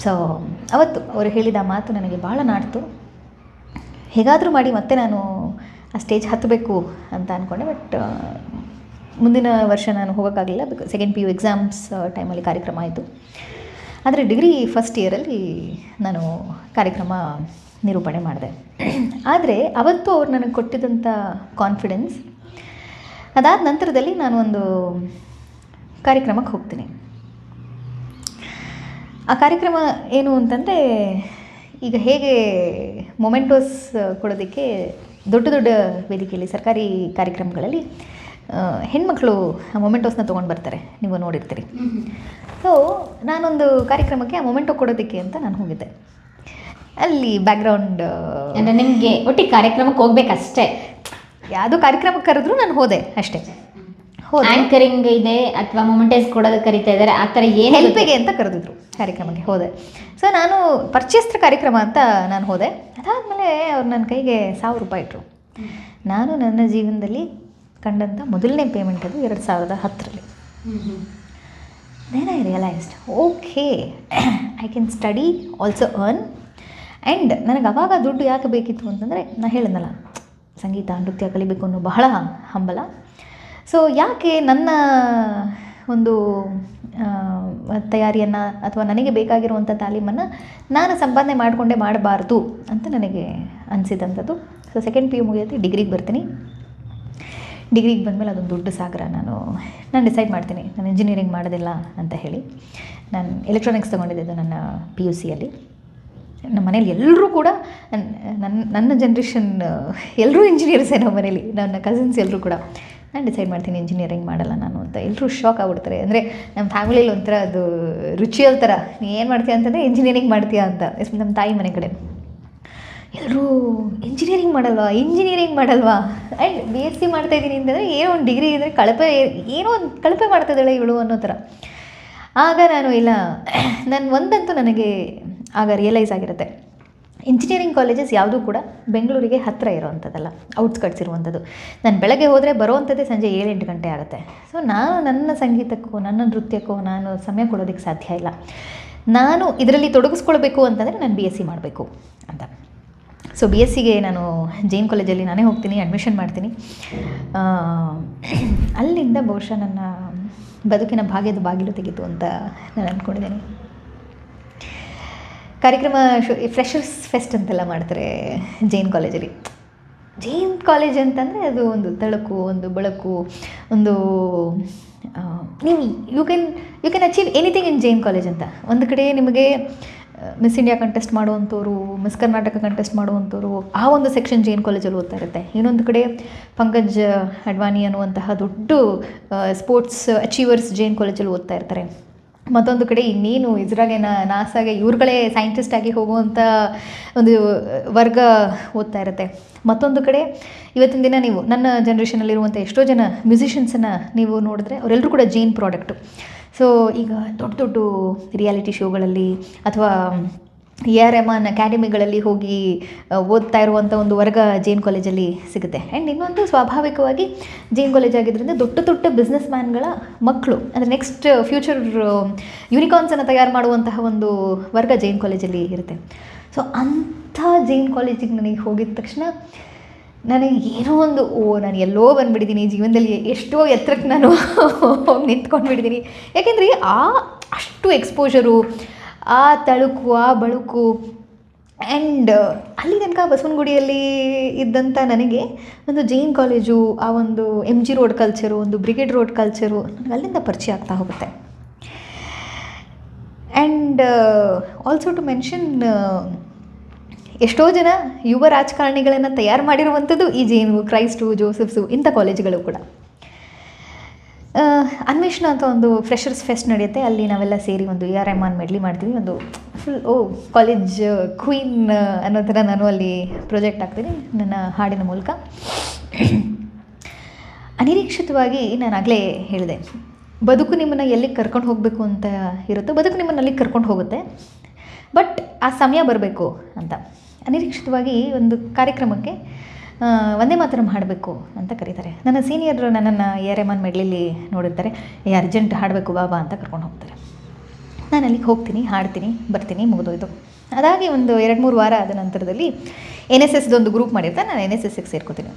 [SPEAKER 1] ಸೊ ಅವತ್ತು ಅವರು ಹೇಳಿದ ಮಾತು ನನಗೆ ಭಾಳ ನಾಡ್ತು. ಹೇಗಾದರೂ ಮಾಡಿ ಮತ್ತೆ ನಾನು ಆ ಸ್ಟೇಜ್ ಹತ್ತಬೇಕು ಅಂತ ಅಂದ್ಕೊಂಡೆ. ಬಟ್ ಮುಂದಿನ ವರ್ಷ ನಾನು ಹೋಗೋಕ್ಕಾಗಲಿಲ್ಲ, ಬಿಕಾಸ್ ಸೆಕೆಂಡ್ PU ಎಕ್ಸಾಮ್ಸ್ ಟೈಮಲ್ಲಿ ಕಾರ್ಯಕ್ರಮ ಆಯಿತು. ಆದರೆ ಡಿಗ್ರಿ ಫಸ್ಟ್ ಇಯರಲ್ಲಿ ನಾನು ಕಾರ್ಯಕ್ರಮ ನಿರೂಪಣೆ ಮಾಡಿದೆ. ಆದರೆ ಅವತ್ತು ಅವ್ರು ನನಗೆ ಕೊಟ್ಟಿದ್ದಂಥ ಕಾನ್ಫಿಡೆನ್ಸ್, ಅದಾದ ನಂತರದಲ್ಲಿ ನಾನು ಒಂದು ಕಾರ್ಯಕ್ರಮಕ್ಕೆ ಹೋಗ್ತೀನಿ. ಆ ಕಾರ್ಯಕ್ರಮ ಏನು ಅಂತಂದರೆ, ಈಗ ಹೇಗೆ ಮೊಮೆಂಟೋಸ್ ಕೊಡೋದಕ್ಕೆ ದೊಡ್ಡ ದೊಡ್ಡ ವೇದಿಕೆಯಲ್ಲಿ ಸರ್ಕಾರಿ ಕಾರ್ಯಕ್ರಮಗಳಲ್ಲಿ ಹೆಣ್ಮಕ್ಳು ಆ ಮೊಮೆಂಟೋಸ್ನ ತೊಗೊಂಡು ಬರ್ತಾರೆ, ನೀವು ನೋಡಿರ್ತೀರಿ. ಸೊ ನಾನೊಂದು ಕಾರ್ಯಕ್ರಮಕ್ಕೆ ಆ ಮೊಮೆಂಟೋ ಕೊಡೋದಕ್ಕೆ ಅಂತ ನಾನು ಹೋಗಿದ್ದೆ. ಅಲ್ಲಿ ಬ್ಯಾಕ್ಗ್ರೌಂಡ್
[SPEAKER 2] ಅಂದರೆ ನಿಮಗೆ ಒಟ್ಟಿಗೆ ಕಾರ್ಯಕ್ರಮಕ್ಕೆ ಹೋಗ್ಬೇಕಷ್ಟೇ,
[SPEAKER 1] ಯಾವುದೋ ಕಾರ್ಯಕ್ರಮಕ್ಕೆ ಕರೆದ್ರು ನಾನು ಹೋದೆ ಅಷ್ಟೇ.
[SPEAKER 2] ಆ್ಯಂಕರಿಂಗ್ ಇದೆ ಅಥವಾ ಮೊಮೆಂಟೈಸ್ ಕೊಡೋದಕ್ಕೆ ಕರಿತಾ ಇದ್ದಾರೆ, ಆ ಥರ ಏನು
[SPEAKER 1] ಹೆಲ್ಪಿಗೆ ಅಂತ ಕರೆದಿದ್ರು, ಕಾರ್ಯಕ್ರಮಕ್ಕೆ ಹೋದೆ. ಸೊ ನಾನು ಪರಿಚಯಸ್ತ್ರ ಕಾರ್ಯಕ್ರಮ ಅಂತ ನಾನು ಹೋದೆ. ಅದಾದಮೇಲೆ ಅವ್ರು ನನ್ನ ಕೈಗೆ 1000 ರೂಪಾಯಿ ಇಟ್ಟರು. ನಾನು ನನ್ನ ಜೀವನದಲ್ಲಿ ಕಂಡಂಥ ಮೊದಲನೇ ಪೇಮೆಂಟ್ ಅದು 2010ರಲ್ಲಿ. Then I realised, okay, I can study also earn. And ನನಗೆ ಅವಾಗ ದುಡ್ಡು ಯಾಕೆ ಬೇಕಿತ್ತು ಅಂತಂದರೆ, ನಾನು ಹೇಳಿದ್ನಲ್ಲ, ಸಂಗೀತ ನೃತ್ಯ ಕಲಿಬೇಕು ಅನ್ನೋ ಬಹಳ ಹಂಬಲ. ಸೊ ಯಾಕೆ ನನ್ನ ಒಂದು ತಯಾರಿಯನ್ನು ಅಥವಾ ನನಗೆ ಬೇಕಾಗಿರುವಂಥ ತಾಲೀಮನ್ನು ನಾನು ಸಂಪಾದನೆ ಮಾಡಿಕೊಂಡೇ ಮಾಡಬಾರ್ದು ಅಂತ ನನಗೆ ಅನಿಸಿದಂಥದ್ದು. ಸೊ ಸೆಕೆಂಡ್ PU ಮುಗಿಯುತ್ತೆ, ಡಿಗ್ರಿಗೆ ಬರ್ತೀನಿ. ಡಿಗ್ರಿಗೆ ಬಂದಮೇಲೆ ಅದೊಂದು ದೊಡ್ಡ ಸಾಗರ. ನಾನು ಡಿಸೈಡ್ ಮಾಡ್ತೀನಿ, ನಾನು ಇಂಜಿನಿಯರಿಂಗ್ ಮಾಡೋದಿಲ್ಲ ಅಂತ ಹೇಳಿ. ನಾನು ಎಲೆಕ್ಟ್ರಾನಿಕ್ಸ್ ತೊಗೊಂಡಿದ್ದು ನನ್ನ PUCಯಲ್ಲಿ. ನಮ್ಮ ಮನೇಲಿ ಎಲ್ಲರೂ ಕೂಡ ನನ್ನ ಜನ್ರೇಷನ್ ಎಲ್ಲರೂ ಇಂಜಿನಿಯರ್ಸೇ. ನಮ್ಮ ಮನೇಲಿ ನನ್ನ ಕಸಿನ್ಸ್ ಎಲ್ಲರೂ ಕೂಡ ನಾನು ಡಿಸೈಡ್ ಮಾಡ್ತೀನಿ ಇಂಜಿನಿಯರಿಂಗ್ ಮಾಡಲ್ಲ ನಾನು ಅಂತ. ಎಲ್ಲರೂ ಶಾಕ್ ಆಗ್ಬಿಡ್ತಾರೆ. ಅಂದರೆ ನಮ್ಮ ಫ್ಯಾಮಿಲಿಯಲ್ಲಿ ಒಂಥರ ಅದು ರುಚಿಯಲ್ ಥರ, ನೀ ಏನು ಮಾಡ್ತೀಯ ಅಂತಂದರೆ ಇಂಜಿನಿಯರಿಂಗ್ ಮಾಡ್ತೀಯಾ ಅಂತ. ನಮ್ಮ ತಾಯಿ ಮನೆ ಕಡೆ ಎಲ್ಲರೂ ಇಂಜಿನಿಯರಿಂಗ್ ಮಾಡಲ್ವಾ ಆ್ಯಂಡ್ BSc ಮಾಡ್ತಾಯಿದ್ದೀನಿ ಅಂತಂದರೆ ಏನೋ ಒಂದು ಡಿಗ್ರಿ ಇದ್ದರೆ ಏನೋ ಒಂದು ಕಳಪೆ ಮಾಡ್ತಾಯಿದ್ದಾಳೆ ಇವಳು ಅನ್ನೋ ಥರ. ಆಗ ನಾನು ಇಲ್ಲ, ಒಂದಂತೂ ನನಗೆ ಆಗ ರಿಯಲೈಸ್ ಆಗಿರುತ್ತೆ, ಇಂಜಿನಿಯರಿಂಗ್ ಕಾಲೇಜಸ್ ಯಾವುದೂ ಕೂಡ ಬೆಂಗಳೂರಿಗೆ ಹತ್ತಿರ ಇರೋವಂಥದ್ದಲ್ಲ, ಔಟ್ಸ್ಕಟ್ಸ್ ಇರುವಂಥದ್ದು. ನಾನು ಬೆಳಗ್ಗೆ ಹೋದರೆ ಬರೋವಂಥದ್ದೇ ಸಂಜೆ 7-8 ಗಂಟೆ ಆಗುತ್ತೆ. ಸೊ ನಾನು ನನ್ನ ಸಂಗೀತಕ್ಕೂ ನನ್ನ ನೃತ್ಯಕ್ಕೂ ನಾನು ಸಮಯ ಕೊಡೋದಕ್ಕೆ ಸಾಧ್ಯ ಇಲ್ಲ. ನಾನು ಇದರಲ್ಲಿ ತೊಡಗಿಸ್ಕೊಳ್ಬೇಕು ಅಂತಂದರೆ ನಾನು BSc ಮಾಡಬೇಕು ಅಂತ. ಸೊ BScಗೆ ನಾನು ಜೈನ್ ಕಾಲೇಜಲ್ಲಿ ನಾನೇ ಹೋಗ್ತೀನಿ, ಅಡ್ಮಿಷನ್ ಮಾಡ್ತೀನಿ. ಅಲ್ಲಿಂದ ಬಹುಶಃ ನನ್ನ ಬದುಕಿನ ಭಾಗ್ಯದ ಬಾಗಿಲು ತೆಗೀತು ಅಂತ ನಾನು ಅಂದ್ಕೊಂಡಿದ್ದೀನಿ. ಕಾರ್ಯಕ್ರಮ ಫ್ರೆಷರ್ಸ್ ಫೆಸ್ಟ್ ಅಂತೆಲ್ಲ ಮಾಡ್ತಾರೆ ಜೈನ್ ಕಾಲೇಜಲ್ಲಿ. ಜೈನ್ ಕಾಲೇಜ್ ಅಂತಂದರೆ ಅದು ಒಂದು ತಳಕು, ಒಂದು ಬೆಳಕು, ಒಂದು ನೀವು you can achieve anything in Jain college ಅಂತ. ಒಂದು ಕಡೆ ನಿಮಗೆ ಮಿಸ್ ಇಂಡಿಯಾ ಕಂಟೆಸ್ಟ್ ಮಾಡುವಂಥವ್ರು, ಮಿಸ್ ಕರ್ನಾಟಕ ಕಂಟೆಸ್ಟ್ ಮಾಡುವಂಥವ್ರು ಆ ಒಂದು ಸೆಕ್ಷನ್ ಜೈನ್ ಕಾಲೇಜಲ್ಲಿ ಓದ್ತಾ ಇರುತ್ತೆ. ಇನ್ನೊಂದು ಕಡೆ ಪಂಕಜ್ ಅಡ್ವಾನಿ ಅನ್ನುವಂತಹ ದೊಡ್ಡ ಸ್ಪೋರ್ಟ್ಸ್ ಅಚೀವರ್ಸ್ ಜೈನ್ ಕಾಲೇಜಲ್ಲಿ ಓದ್ತಾ ಇರ್ತಾರೆ. ಮತ್ತೊಂದು ಕಡೆ ಇನ್ನೇನು ಇಸ್ರಾಗೆ ನಾಸಾಗೆ ಇವ್ರುಗಳೇ ಸೈಂಟಿಸ್ಟ್ ಆಗಿ ಹೋಗುವಂಥ ಒಂದು ವರ್ಗ ಓದ್ತಾ ಇರುತ್ತೆ. ಮತ್ತೊಂದು ಕಡೆ ಇವತ್ತಿನ ದಿನ ನೀವು ನನ್ನ ಜನ್ರೇಷನಲ್ಲಿರುವಂಥ ಎಷ್ಟೋ ಜನ ಮ್ಯೂಸಿಷಿಯನ್ಸನ್ನು ನೀವು ನೋಡಿದ್ರೆ ಅವರೆಲ್ಲರೂ ಕೂಡ ಜೈನ್ ಪ್ರಾಡಕ್ಟು. ಸೊ ಈಗ ದೊಡ್ಡ ದೊಡ್ಡ ರಿಯಾಲಿಟಿ ಶೋಗಳಲ್ಲಿ ಅಥವಾ AR ರೆಹಮಾನ್ ಅಕಾಡೆಮಿಗಳಲ್ಲಿ ಹೋಗಿ ಓದ್ತಾ ಇರುವಂಥ ಒಂದು ವರ್ಗ ಜೈನ್ ಕಾಲೇಜಲ್ಲಿ ಸಿಗುತ್ತೆ. ಆ್ಯಂಡ್ ಇನ್ನೊಂದು ಸ್ವಾಭಾವಿಕವಾಗಿ ಜೈನ್ ಕಾಲೇಜ್ ಆಗಿದ್ದರಿಂದ ದೊಡ್ಡ ದೊಡ್ಡ ಬಿಸ್ನೆಸ್ ಮ್ಯಾನ್ಗಳ ಮಕ್ಕಳು, ಅಂದರೆ ನೆಕ್ಸ್ಟ್ ಫ್ಯೂಚರ್ ಯೂನಿಕಾರ್ನ್ಸನ್ನು ತಯಾರು ಮಾಡುವಂತಹ ಒಂದು ವರ್ಗ ಜೈನ್ ಕಾಲೇಜಲ್ಲಿ ಇರುತ್ತೆ. ಸೊ ಅಂಥ ಜೈನ್ ಕಾಲೇಜಿಗೆ ನನಗೆ ಹೋಗಿದ ತಕ್ಷಣ ನನಗೆ ಏನೋ ಒಂದು ನಾನು ಎಲ್ಲೋ ಬಂದುಬಿಟ್ಟಿದ್ದೀನಿ ಜೀವನದಲ್ಲಿ, ಎಷ್ಟೋ ಎತ್ತರಕ್ಕೆ ನಾನು ಹೋಗಿ ನಿಂತ್ಕೊಂಡ್ಬಿಟ್ಟಿದ್ದೀನಿ. ಯಾಕೆಂದರೆ ಅಷ್ಟು ಎಕ್ಸ್ಪೋಜರು, ಆ ತಳುಕು, ಆ ಬಳುಕು. ಆ್ಯಂಡ್ ಅಲ್ಲಿ ತನಕ ಬಸವನಗುಡಿಯಲ್ಲಿ ಇದ್ದಂಥ ನನಗೆ ಒಂದು ಜೈನ್ ಕಾಲೇಜು, ಆ ಒಂದು MG ರೋಡ್ ಕಲ್ಚರು, ಒಂದು ಬ್ರಿಗೇಡ್ ರೋಡ್ ಕಲ್ಚರು ನನಗೆ ಅಲ್ಲಿಂದ ಪರಿಚಯ ಆಗ್ತಾ ಹೋಗುತ್ತೆ. ಆ್ಯಂಡ್ ಆಲ್ಸೋ ಟು ಮೆನ್ಷನ್, ಎಷ್ಟೋ ಜನ ಯುವ ರಾಜಕಾರಣಿಗಳನ್ನು ತಯಾರು ಮಾಡಿರುವಂಥದ್ದು ಈ ಜೈನು, ಕ್ರೈಸ್ಟು, ಜೋಸೆಫ್ಸು ಇಂಥ ಕಾಲೇಜುಗಳು ಕೂಡ. ಅನ್ವೇಷಣಾ ಅಂತ ಒಂದು ಫ್ರೆಷರ್ಸ್ ಫೆಸ್ಟ್ ನಡೆಯುತ್ತೆ. ಅಲ್ಲಿ ನಾವೆಲ್ಲ ಸೇರಿ ಒಂದು AR ರೆಹಮಾನ್ ಮೆಡ್ಲಿ ಮಾಡ್ತೀವಿ. ಒಂದು ಫುಲ್ ಕಾಲೇಜ್ ಕ್ವೀನ್ ಅನ್ನೋ ಥರ ನಾನು ಅಲ್ಲಿ ಪ್ರೊಜೆಕ್ಟ್ ಆಗ್ತೀನಿ ನನ್ನ ಹಾಡಿನ ಮೂಲಕ. ಅನಿರೀಕ್ಷಿತವಾಗಿ ನಾನು ಆಗಲೇ ಹೇಳಿದೆ, ಬದುಕು ನಿಮ್ಮನ್ನು ಎಲ್ಲಿಗೆ ಕರ್ಕೊಂಡು ಹೋಗಬೇಕು ಅಂತ ಇರುತ್ತೋ ಬದುಕು ನಿಮ್ಮನ್ನು ಅಲ್ಲಿಗೆ ಕರ್ಕೊಂಡು ಹೋಗುತ್ತೆ. ಬಟ್ ಆ ಸಮಯ ಬರಬೇಕು ಅಂತ. ಅನಿರೀಕ್ಷಿತವಾಗಿ ಒಂದು ಕಾರ್ಯಕ್ರಮಕ್ಕೆ ವಂದೇ ಮಾತರಂ ಹಾಡಬೇಕು ಅಂತ ಕರೀತಾರೆ. ನನ್ನ ಸೀನಿಯರ್ ನನ್ನನ್ನು AR ರೆಹಮಾನ್ ಮೆಡ್ಲಿಲಿ ನೋಡಿರ್ತಾರೆ. ಅರ್ಜೆಂಟ್ ಹಾಡಬೇಕು ಬಾಬಾ ಅಂತ ಕರ್ಕೊಂಡು ಹೋಗ್ತಾರೆ. ನಾನು ಅಲ್ಲಿಗೆ ಹೋಗ್ತೀನಿ, ಹಾಡ್ತೀನಿ, ಬರ್ತೀನಿ, ಮುಗಿದೋಯ್ತು. ಅದಾಗಿ ಒಂದು 2-3 ವಾರ ಆದ ನಂತರದಲ್ಲಿ NSSದೊಂದು ಗ್ರೂಪ್ ಮಾಡಿರ್ತಾರೆ. ನಾನು NSSಗೆ ಸೇರ್ಕೋತೀನಿ.